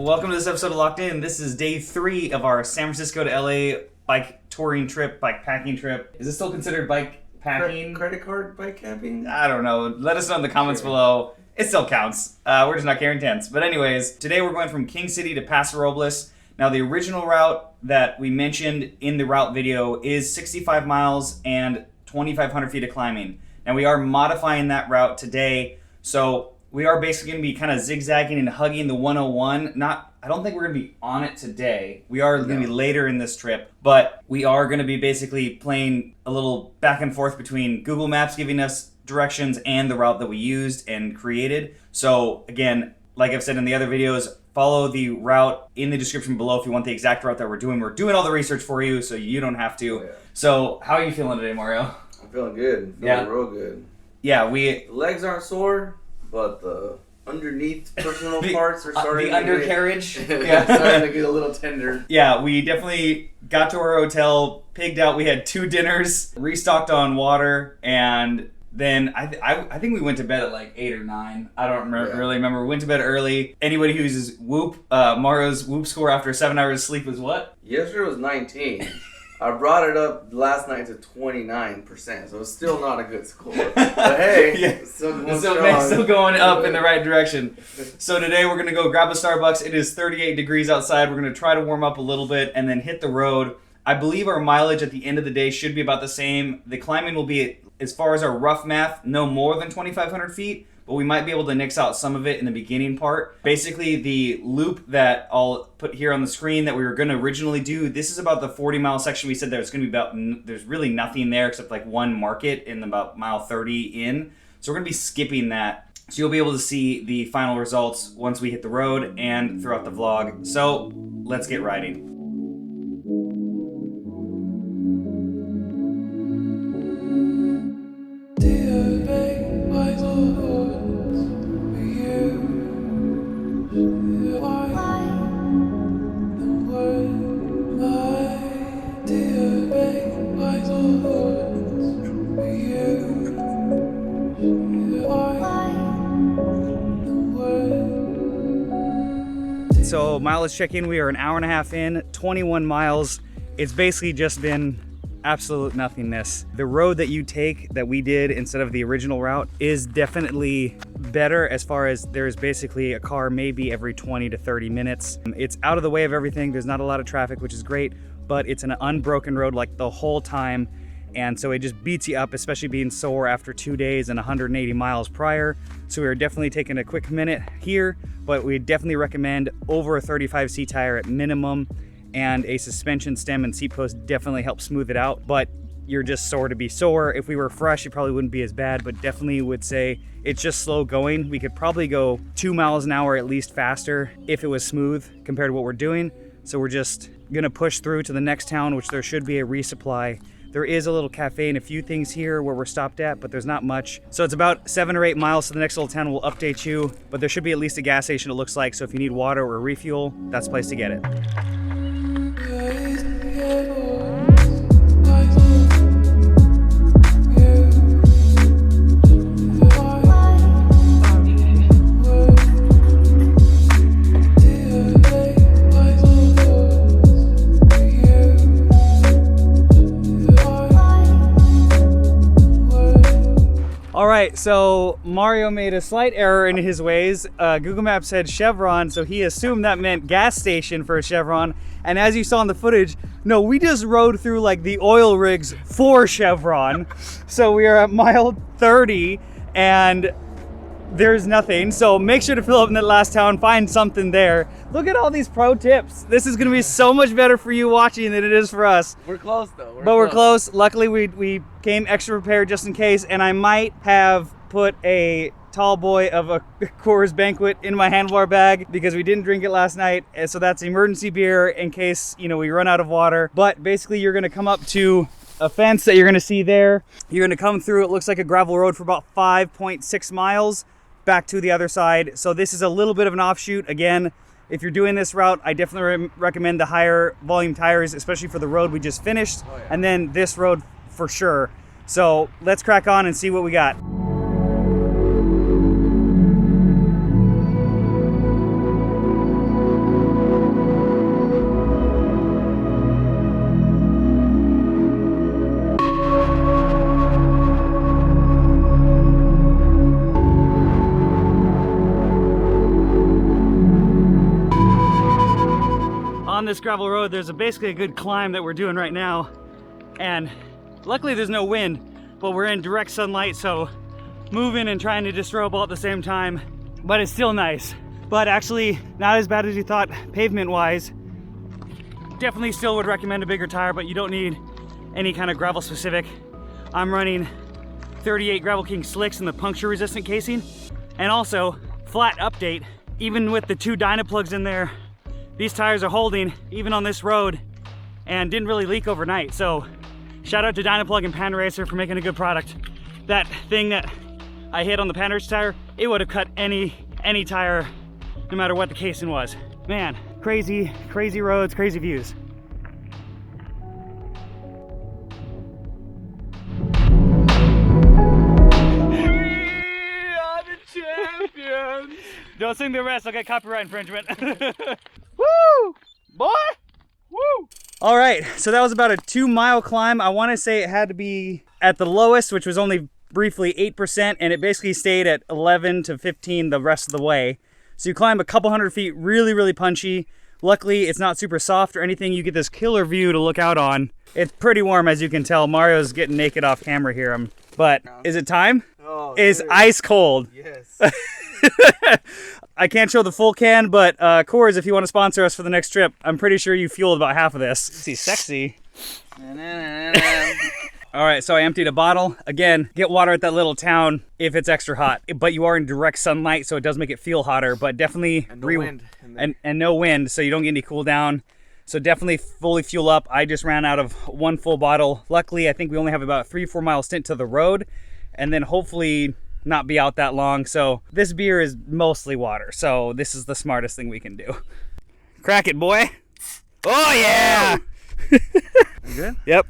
welcome to this episode of Locked In. This is day 3 of our San Francisco to LA bike touring trip, bike packing trip. Is this still considered bike packing? Credit card bike camping? I don't know. Let us know in the comments below. It still counts. We're just not carrying tents. But anyways, today we're going from King City to Paso Robles. Now the original route that we mentioned in the route video is 65 miles and 2,500 feet of climbing. Now we are modifying that route today. So we are basically going to be kind of zigzagging and hugging the 101. I don't think we're going to be on it today. We are going to be later in this trip, but we are going to be basically playing a little back and forth between Google Maps giving us directions and the route that we used and created. So again, like I've said in the other videos, follow the route in the description below if you want the exact route that we're doing. We're doing all the research for you, so you don't have to. Yeah. So how are you feeling today, Mario? I'm feeling good. Feeling real good. Yeah, The legs aren't sore, but the underneath personal parts are starting the undercarriage. Yeah, starting to get a little tender. Yeah, we definitely got to our hotel, pigged out. We had 2 dinners, restocked on water, and then I think we went to bed at like 8 or 9. I don't really remember. We went to bed early. Anybody who uses Whoop, Mario's Whoop score after 7 hours of sleep was what? Yesterday was 19. I brought it up last night to 29%, so it's still not a good score. But hey, it's still going up in the right direction. So today we're going to go grab a Starbucks. It is 38 degrees outside. We're going to try to warm up a little bit and then hit the road. I believe our mileage at the end of the day should be about the same. The climbing will be, as far as our rough math, no more than 2,500 feet. But we might be able to nix out some of it in the beginning part. Basically, the loop that I'll put here on the screen that we were going to originally do, this is about the 40-mile section. We said there's going to be there's really nothing there except like one market in about mile 30 in. So we're going to be skipping that. So you'll be able to see the final results once we hit the road and throughout the vlog. So let's get riding. So mileage check-in, we are an hour and a half in, 21 miles. It's basically just been absolute nothingness. The road that you take that we did instead of the original route is definitely better as far as there's basically a car maybe every 20 to 30 minutes. It's out of the way of everything. There's not a lot of traffic, which is great, but it's an unbroken road like the whole time. And so it just beats you up, especially being sore after 2 days and 180 miles prior. So we are definitely taking a quick minute here, but we definitely recommend over a 35C tire at minimum, and a suspension stem and seat post definitely help smooth it out. But you're just sore to be sore. If we were fresh, it probably wouldn't be as bad, but definitely would say it's just slow going. We could probably go 2 miles an hour at least faster if it was smooth compared to what we're doing. So we're just gonna push through to the next town, which there should be a resupply. There is a little cafe and a few things here where we're stopped at, but there's not much. So it's about 7 or 8 miles to the next little town. We'll update you, but there should be at least a gas station, it looks like. So if you need water or refuel, that's the place to get it. All right, so Mario made a slight error in his ways. Google Maps said Chevron, so he assumed that meant gas station for a Chevron. And as you saw in the footage, no, we just rode through like the oil rigs for Chevron. So we are at mile 30 and there's nothing. So make sure to fill up in that last town, find something there. Look at all these pro tips. This is gonna be so much better for you watching than it is for us. We're close though. We're close. Luckily we came extra prepared just in case, and I might have put a tall boy of a Coors Banquet in my handlebar bag because we didn't drink it last night. And so that's emergency beer in case, you know, we run out of water. But basically you're gonna come up to a fence that you're gonna see there. You're gonna come through, it looks like a gravel road for about 5.6 miles back to the other side. So this is a little bit of an offshoot. Again, if you're doing this route, I definitely recommend the higher volume tires, especially for the road we just finished. Oh, yeah. And then this road for sure. So let's crack on and see what we got. this gravel road, there's basically a good climb that we're doing right now. And luckily there's no wind, but we're in direct sunlight, so moving and trying to disrobe all at the same time, but it's still nice. But actually not as bad as you thought pavement wise. Definitely still would recommend a bigger tire, but you don't need any kind of gravel specific. I'm running 38 Gravel King slicks in the puncture resistant casing. And also, flat update, even with the 2 Dynaplugs in there, these tires are holding even on this road and didn't really leak overnight. So shout out to Dynaplug and Pan Racer for making a good product. That thing that I hit on the Pan Racer tire, it would have cut any tire, no matter what the casing was. Man, crazy, crazy roads, crazy views. Champions! Don't sing the rest, I'll get copyright infringement. Woo! Boy! Woo! All right, so that was about a 2-mile climb. I want to say it had to be at the lowest, which was only briefly 8%, and it basically stayed at 11 to 15 the rest of the way. So you climb a couple hundred feet, really, really punchy. Luckily, it's not super soft or anything. You get this killer view to look out on. It's pretty warm, as you can tell. Mario's getting naked off camera here. But is it time? Oh, it's ice cold. Yes. I can't show the full can, but Coors, if you want to sponsor us for the next trip, I'm pretty sure you fueled about half of this. See, sexy. All right, so I emptied a bottle. Again, get water at that little town if it's extra hot, but you are in direct sunlight, so it does make it feel hotter, but definitely and no wind. And no wind, so you don't get any cool down. So definitely fully fuel up. I just ran out of 1 full bottle. Luckily, I think we only have about a 3-4 mile stint to the road, and then hopefully not be out that long. So this beer is mostly water, so this is the smartest thing we can do. Crack it, boy. Oh yeah. You good? Yep.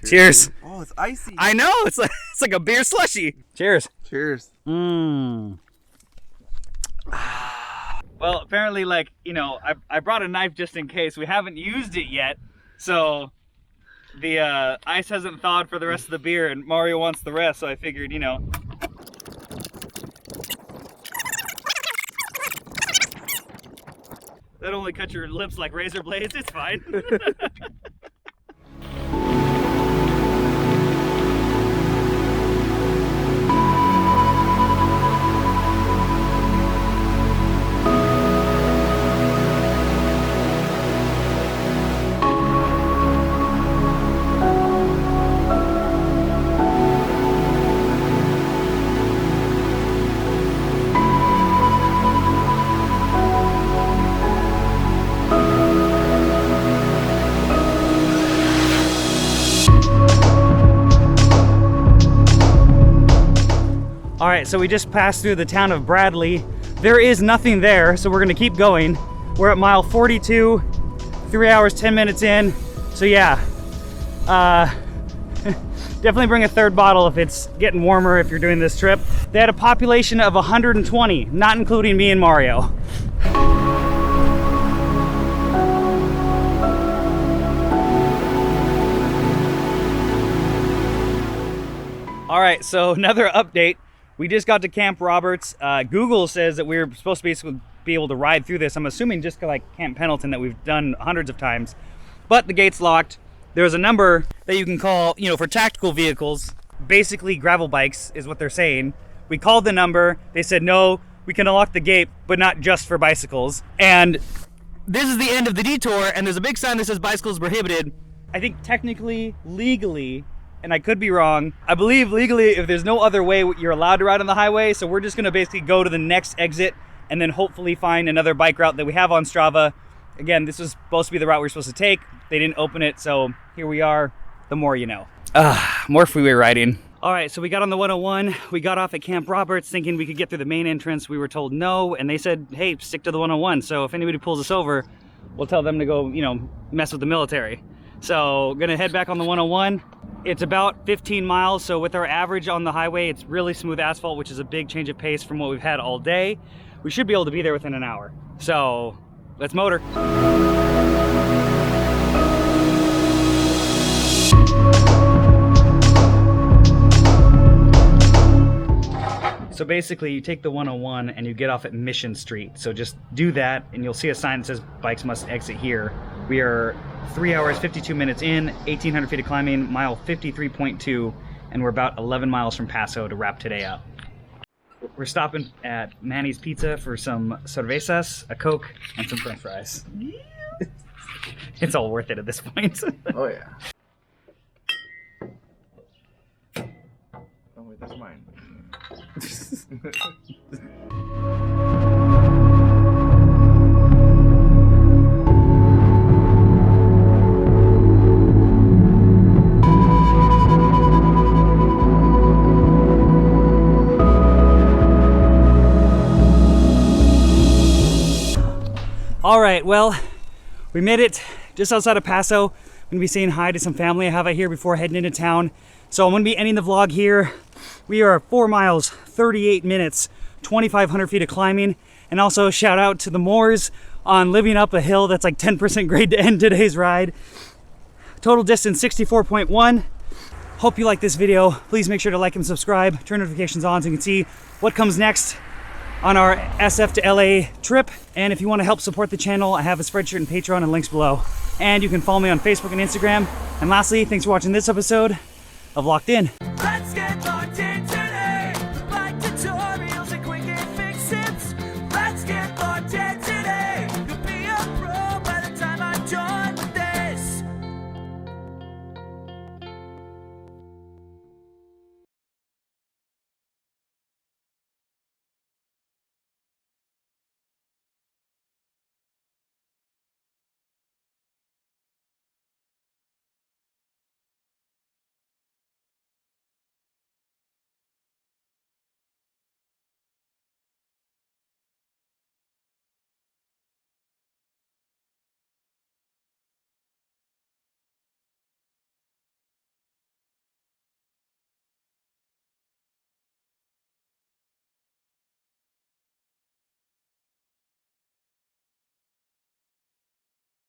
Cheers. Oh, it's icy. I know, it's like a beer slushy. Cheers. Cheers. Mmm. Well, apparently, like, you know, I brought a knife just in case. We haven't used it yet, so the ice hasn't thawed for the rest of the beer, and Mario wants the rest, so I figured, you know. That only cut your lips like razor blades, it's fine. All right, so we just passed through the town of Bradley. There is nothing there, so we're gonna keep going. We're at mile 42, 3 hours, 10 minutes in. So yeah, definitely bring a 3rd bottle if it's getting warmer if you're doing this trip. They had a population of 120, not including me and Mario. All right, so another update. We just got to Camp Roberts. Google says that we're supposed to be able to ride through this. I'm assuming just like Camp Pendleton that we've done hundreds of times. But the gate's locked. There's a number that you can call, you know, for tactical vehicles. Basically gravel bikes is what they're saying. We called the number. They said, no, we can unlock the gate, but not just for bicycles. And this is the end of the detour, and there's a big sign that says bicycles prohibited. I think technically, legally, and I could be wrong, I believe legally if there's no other way you're allowed to ride on the highway, so we're just gonna basically go to the next exit and then hopefully find another bike route that we have on Strava. Again, this was supposed to be the route we were supposed to take. They didn't open it, so here we are. The more you know. More freeway riding. All right, so we got on the 101. We got off at Camp Roberts thinking we could get through the main entrance. We were told no, and they said, hey, stick to the 101. So if anybody pulls us over, we'll tell them to go, you know, mess with the military. So gonna head back on the 101. It's about 15 miles, so with our average on the highway, it's really smooth asphalt, which is a big change of pace from what we've had all day. We should be able to be there within an hour. So let's motor. So basically you take the 101 and you get off at Mission Street. So just do that and you'll see a sign that says bikes must exit here. We are 3 hours, 52 minutes in, 1,800 feet of climbing, mile 53.2, and we're about 11 miles from Paso to wrap today up. We're stopping at Manny's Pizza for some cervezas, a Coke, and some french fries. It's all worth it at this point. Oh yeah. Oh wait, that's mine. All right, well, we made it just outside of Paso. I'm gonna be saying hi to some family I have out here before heading into town. So I'm gonna be ending the vlog here. We are 4 miles, 38 minutes, 2,500 feet of climbing. And also shout out to the Moors on living up a hill that's like 10% grade to end today's ride. Total distance 64.1. Hope you like this video. Please make sure to like and subscribe, turn notifications on so you can see what comes next on our SF to LA trip. And if you want to help support the channel, I have a Spreadshirt and Pateron and links below. And you can follow me on Facebook and Instagram. And lastly, thanks for watching this episode of Locked In.